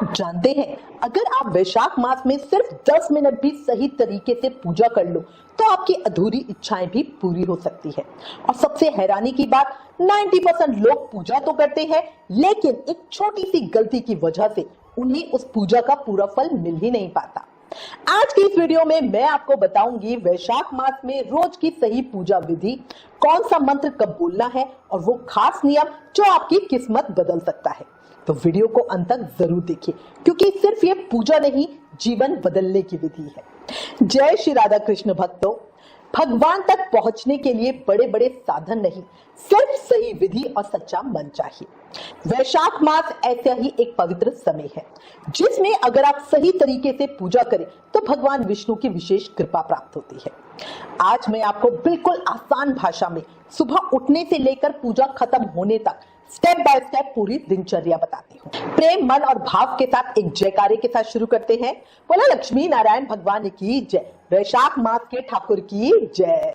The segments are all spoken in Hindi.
आप जानते हैं, अगर आप वैशाख मास में सिर्फ 10 मिनट भी सही तरीके से पूजा कर लो तो आपकी अधूरी इच्छाएं भी पूरी हो सकती है। और सबसे हैरानी की बात, 90% लोग पूजा तो करते हैं लेकिन एक छोटी सी गलती की वजह से उन्हें उस पूजा का पूरा फल मिल ही नहीं पाता। आज की इस वीडियो में मैं आपको बताऊंगी वैशाख मास में रोज की सही पूजा विधि, कौन सा मंत्र कब बोलना है और वो खास नियम जो आपकी किस्मत बदल सकता है। तो वीडियो को अंत तक जरूर देखिए क्योंकि सिर्फ ये पूजा नहीं, जीवन बदलने की विधि है। जय श्री राधा कृष्ण भक्तों, भगवान तक पहुंचने के लिए बड़े बड़े साधन नहीं, सिर्फ सही विधि और सच्चा मन चाहिए। वैशाख मास ऐसा ही एक पवित्र समय है जिसमें अगर आप सही तरीके से पूजा करें तो भगवान विष्णु की विशेष कृपा प्राप्त होती है। आज मैं आपको बिल्कुल आसान भाषा में सुबह उठने से लेकर पूजा खत्म होने तक स्टेप बाय स्टेप पूरी दिनचर्या बताती हूँ। प्रेम, मन और भाव के साथ एक जयकारे के साथ शुरू करते हैं। बोला लक्ष्मी नारायण भगवान की जय, वैशाख मास के ठाकुर की जय।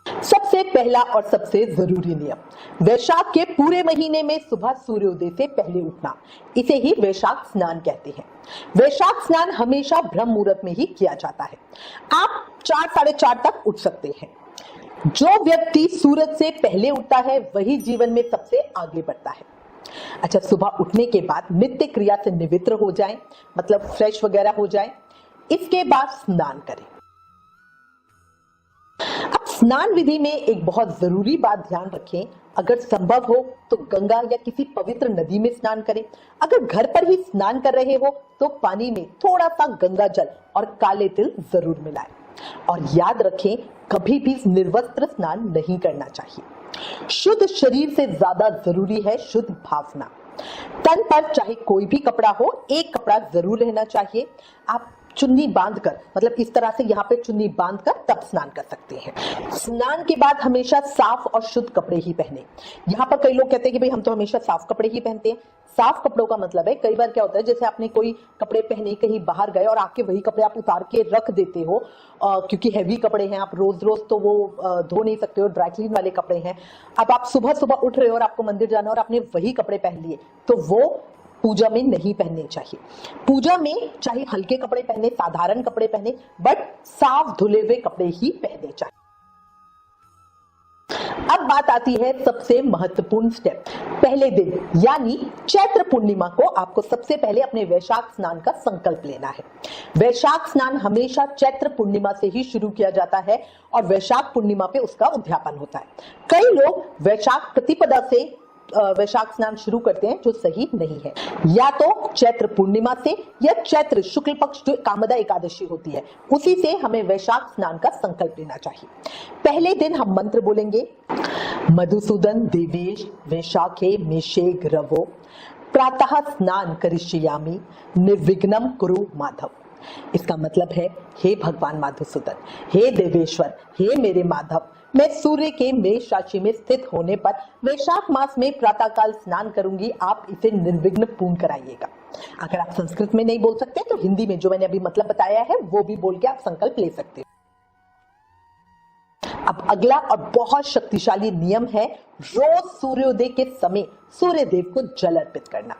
सबसे पहला और सबसे जरूरी नियम, वैशाख के पूरे महीने में सुबह सूर्योदय से पहले उठना, इसे ही वैशाख स्नान कहते हैं। वैशाख स्नान हमेशा ब्रह्म मुहूर्त में ही किया जाता है। आप 4 साढ़े 4 तक उठ सकते हैं। जो व्यक्ति सूरज से पहले उठता है वही जीवन में सबसे आगे बढ़ता है। अच्छा, सुबह उठने के बाद नित्य क्रिया से निवृत्त हो जाएं, मतलब फ्रेश वगैरह हो जाएं। इसके बाद स्नान करें। अब स्नान विधि में एक बहुत जरूरी बात ध्यान रखें, अगर संभव हो तो गंगा या किसी पवित्र नदी में स्नान करें। अगर घर पर ही स्नान कर रहे हो तो पानी में थोड़ा सा गंगा जल और काले तिल जरूर मिलाएं। और याद रखें, कभी भी निर्वस्त्र स्नान नहीं करना चाहिए। शुद्ध शरीर से ज्यादा जरूरी है शुद्ध भावना। तन पर चाहे कोई भी कपड़ा हो, एक कपड़ा जरूर रहना चाहिए। आप चुन्नी बांधकर, मतलब इस तरह से यहाँ पे चुन्नी बांधकर तब स्नान कर सकते हैं। स्नान के बाद हमेशा साफ और शुद्ध कपड़े ही पहने। यहाँ पर कई लोग कहते हैं कि भाई हम तो हमेशा साफ कपड़े ही पहनते हैं। साफ कपड़ों का मतलब है, कई बार क्या होता है, जैसे आपने कोई कपड़े पहने कहीं बाहर गए और आके वही कपड़े आप उतार के रख देते हो, क्योंकि हैवी कपड़े हैं, आप रोज रोज तो वो धो नहीं सकते हो, ड्राई क्लीन वाले कपड़े हैं। अब आप सुबह सुबह उठ रहे हो और आपको मंदिर जाना और आपने वही कपड़े पहन लिए, तो वो पूजा में नहीं पहनने चाहिए। पूजा में चाहे हल्के कपड़े पहने, साधारण कपड़े पहने, बट साफ धुले हुए कपड़े ही पहनने चाहिए। अब बात आती है सबसे महत्वपूर्ण स्टेप, पहले दिन यानी चैत्र पूर्णिमा को आपको सबसे पहले अपने वैशाख स्नान का संकल्प लेना है। वैशाख स्नान हमेशा चैत्र पूर्णिमा से ही शुरू किया जाता है और वैशाख पूर्णिमा पे उसका उद्यापन होता है। कई लोग वैशाख प्रतिपदा से वैशाख स्नान शुरू करते हैं, जो सही नहीं है। या तो चैत्र पूर्णिमा से या चैत्र शुक्ल पक्ष जो कामदा एकादशी होती है उसी से हमें वैशाख स्नान का संकल्प लेना चाहिए। पहले दिन हम मंत्र बोलेंगे, मधुसूदन देवेश वैशाखे मेषेग रवो प्रातः स्नान करिष्यामि निर्विघ्नं कुरु माधव। इसका मतलब है, हे भगवान मधुसूदन, हे देवेश्वर, हे मेरे माधव, मैं सूर्य के मेष राशि में स्थित होने पर वैशाख मास में प्रातःकाल स्नान करूंगी, आप इसे निर्विघ्न पूर्ण कराइएगा। अगर आप संस्कृत में नहीं बोल सकते तो हिंदी में जो मैंने अभी मतलब बताया है वो भी बोल के आप संकल्प ले सकते हो। अब अगला और बहुत शक्तिशाली नियम है, रोज सूर्योदय के समय सूर्य देव को जल अर्पित करना।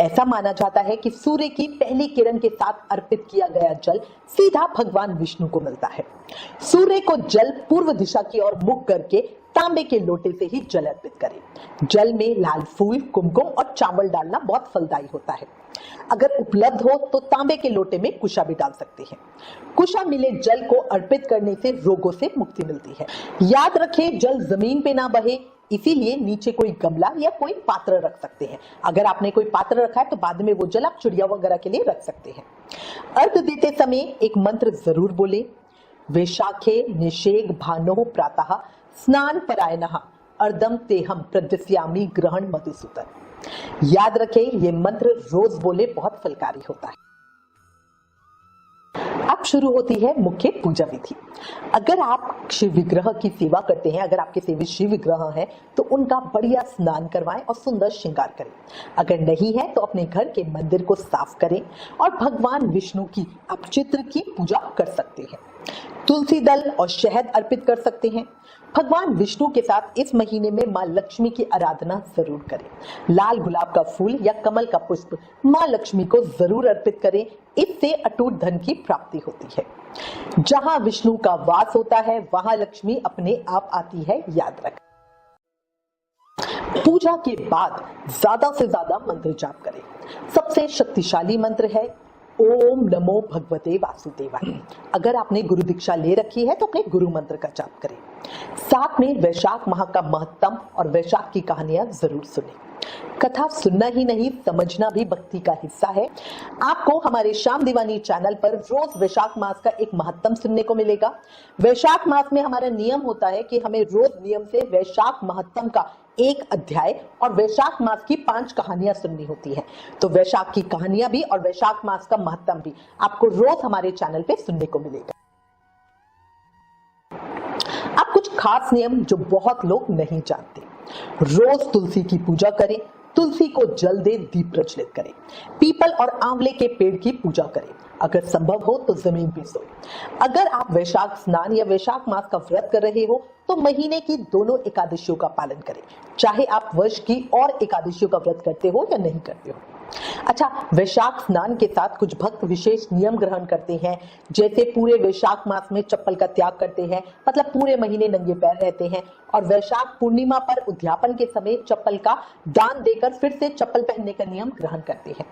ऐसा माना जाता है कि सूर्य की पहली किरण के साथ अर्पित किया गया जल सीधा भगवान विष्णु को मिलता है। सूर्य को जल पूर्व दिशा की ओर मुख करके तांबे के लोटे से ही जल अर्पित करें। जल में लाल फूल, कुमकुम और चावल डालना बहुत फलदायी होता है। अगर उपलब्ध हो तो तांबे के लोटे में कुशा भी डाल सकते हैं। कुशा मिले जल को अर्पित करने से रोगों से मुक्ति मिलती है। याद रखें, जल जमीन पे ना बहे, इसीलिए नीचे कोई गमला या कोई पात्र रख सकते हैं। अगर आपने कोई पात्र रखा है तो बाद में वो जल आप चिड़िया वगैरह के लिए रख सकते हैं। अर्घ देते समय एक मंत्र जरूर बोले, वैशाखे निषेग भानो प्रातः स्नान परायणः अर्धम तेहम प्रदस्यामि ग्रहण मधुसूदन। याद रखें, ये मंत्र रोज बोले, बहुत फलकारी होता है। अब शुरू होती है मुख्य पूजा विधि। अगर आप शिव विग्रह की सेवा करते हैं, अगर आपके सेवित शिव विग्रह है तो उनका बढ़िया स्नान करवाएं और सुंदर श्रृंगार करें। अगर नहीं है तो अपने घर के मंदिर को साफ करें और भगवान विष्णु की आप चित्र की पूजा कर सकते हैं। तुलसी दल और शहद अर्पित कर सकते हैं। भगवान विष्णु के साथ इस महीने में मां लक्ष्मी की आराधना जरूर करें। लाल गुलाब का फूल या कमल का पुष्प मां लक्ष्मी को जरूर अर्पित करें, इससे अटूट धन की प्राप्ति होती है। जहां विष्णु का वास होता है वहां लक्ष्मी अपने आप आती है, याद रखें। पूजा के बाद ज्यादा से ज्यादा मंत्र जाप करें। सबसे शक्तिशाली मंत्र है ओम नमो भगवते वासुदेवाय। अगर आपने गुरु दीक्षा ले रखी है तो अपने गुरु मंत्र का जाप करें। साथ में वैशाख माह का महत्तम और वैशाख की कहानियां जरूर सुनें। कथा सुनना ही नहीं, समझना भी भक्ति का हिस्सा है। आपको हमारे श्याम दीवानी चैनल पर रोज वैशाख मास का एक महत्तम सुनने को मिलेगा। वैशाख मास में हमारा नियम होता है कि हमें रोज नियम से वैशाख महत्तम का एक अध्याय और वैशाख मास की 5 कहानियां सुननी होती है। तो वैशाख की कहानियां भी और वैशाख मास का महत्तम भी आपको रोज हमारे चैनल पे सुनने को मिलेगा। अब कुछ खास नियम जो बहुत लोग नहीं जानते। रोज तुलसी की पूजा करें, तुलसी को जल दे, दीप प्रज्वलित करें। पीपल और आंवले के पेड़ की पूजा करें। अगर संभव हो तो जमीन पे सोए। अगर आप वैशाख स्नान या वैशाख मास का व्रत कर रहे हो तो महीने की दोनों एकादशियों का पालन करें, चाहे आप वर्ष की और एकादशियों का व्रत करते हो या नहीं करते हो। अच्छा, वैशाख स्नान के साथ कुछ भक्त विशेष नियम ग्रहण करते हैं, जैसे पूरे वैशाख मास में चप्पल का त्याग करते हैं, मतलब पूरे महीने नंगे पैर रहते हैं, और वैशाख पूर्णिमा पर उद्यापन के समय चप्पल का दान देकर फिर से चप्पल पहनने का नियम ग्रहण करते हैं।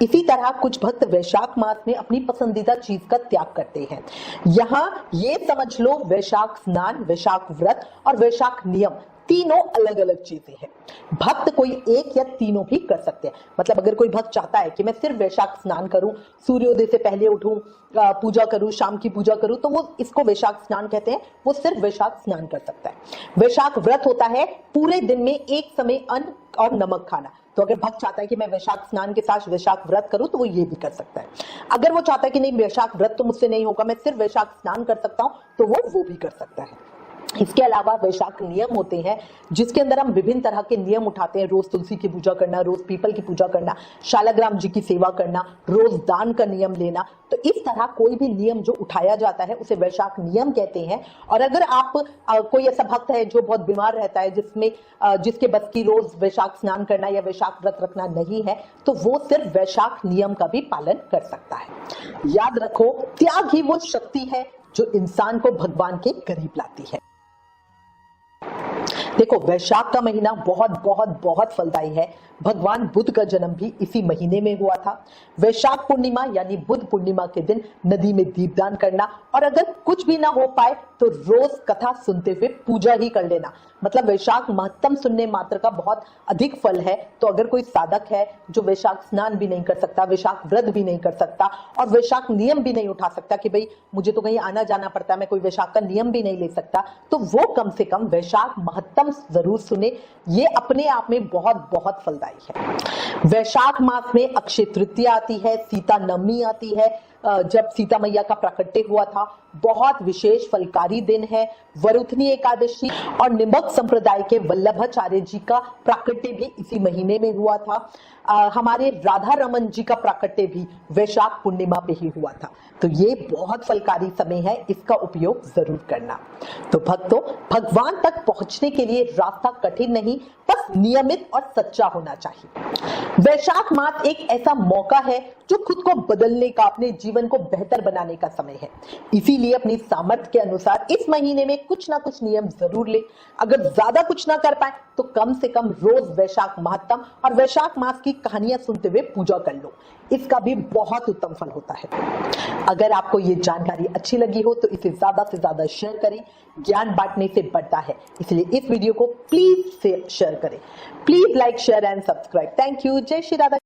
इसी तरह कुछ भक्त वैशाख मास में अपनी पसंदीदा चीज का त्याग करते हैं। यहाँ ये समझ लो, वैशाख स्नान, वैशाख व्रत और वैशाख नियम तीनों अलग अलग चीजें हैं। भक्त कोई एक या तीनों भी कर सकते हैं। मतलब अगर कोई भक्त चाहता है कि मैं सिर्फ वैशाख स्नान करूं, सूर्योदय से पहले उठूं, पूजा करूं, शाम की पूजा करूं, तो वो इसको वैशाख स्नान कहते हैं, वो सिर्फ वैशाख स्नान कर सकता है। वैशाख व्रत होता है पूरे दिन में एक समय अन्न और नमक खाना। तो अगर भक्त चाहता है कि मैं वैशाख स्नान के साथ वैशाख व्रत करूं तो वो ये भी कर सकता है। अगर वो चाहता है कि नहीं वैशाख व्रत तो मुझसे नहीं होगा, मैं सिर्फ वैशाख स्नान कर सकता हूं, तो वो भी कर सकता है। इसके अलावा वैशाख नियम होते हैं जिसके अंदर हम विभिन्न तरह के नियम उठाते हैं। रोज तुलसी की पूजा करना, रोज पीपल की पूजा करना, शालाग्राम जी की सेवा करना, रोज दान का नियम लेना। तो इस तरह कोई भी नियम जो उठाया जाता है उसे वैशाख नियम कहते हैं। और अगर आप कोई ऐसा भक्त है जो बहुत बीमार रहता है, जिसके बस की रोज वैशाख स्नान करना या वैशाख व्रत रखना नहीं है, तो वो सिर्फ वैशाख नियम का भी पालन कर सकता है। याद रखो, त्याग ही वो शक्ति है जो इंसान को भगवान के करीब लाती है। देखो, वैशाख का महीना बहुत बहुत बहुत फलदायी है। भगवान बुद्ध का जन्म भी इसी महीने में हुआ था। वैशाख पूर्णिमा यानी बुद्ध पूर्णिमा के दिन नदी में दीपदान करना, और अगर कुछ भी ना हो पाए तो रोज कथा सुनते हुए पूजा ही कर लेना। मतलब वैशाख महत्तम सुनने मात्र का बहुत अधिक फल है। तो अगर कोई साधक है जो वैशाख स्नान भी नहीं कर सकता, वैशाख व्रत भी नहीं कर सकता और वैशाख नियम भी नहीं उठा सकता कि भाई मुझे तो कहीं आना जाना पड़ता है, मैं कोई वैशाख का नियम भी नहीं ले सकता, तो वो कम से कम वैशाख महत्तम जरूर सुने। ये अपने आप में बहुत बहुत फलदायी है। वैशाख मास में अक्षय तृतीया आती है, सीता नवमी आती है, जब सीता मैया का प्राकट्य हुआ था। बहुत विशेष फलकारी दिन है। वरुथनी एकादशी और निम्बक संप्रदाय के वल्लभाचार्य जी का प्राकट्य भी इसी महीने में हुआ था। हमारे राधा रमन जी का प्राकट्य भी वैशाख पूर्णिमा पे ही हुआ था। तो ये बहुत फलकारी समय है, इसका उपयोग जरूर करना। तो भक्तों, भगवान तक पहुंचने के लिए रास्ता कठिन नहीं, बस नियमित और सच्चा होना चाहिए। वैशाख मास एक ऐसा मौका है जो खुद को बदलने का, अपने जीवन को बेहतर बनाने का समय है। इसीलिए अपनी सामर्थ्य के अनुसार इस महीने में कुछ ना कुछ नियम जरूर ले। अगर ज्यादा कुछ ना कर पाए तो कम से कम रोज वैशाख महत्तम और वैशाख मास की कहानियां सुनते हुए पूजा कर लो, इसका भी बहुत उत्तम फल होता है। अगर आपको ये जानकारी अच्छी लगी हो तो इसे ज्यादा से ज्यादा शेयर करें। ज्ञान बांटने से बढ़ता है, इसलिए इस वीडियो को प्लीज शेयर करें। Please like, share and subscribe. Thank you. जय श्री राधा।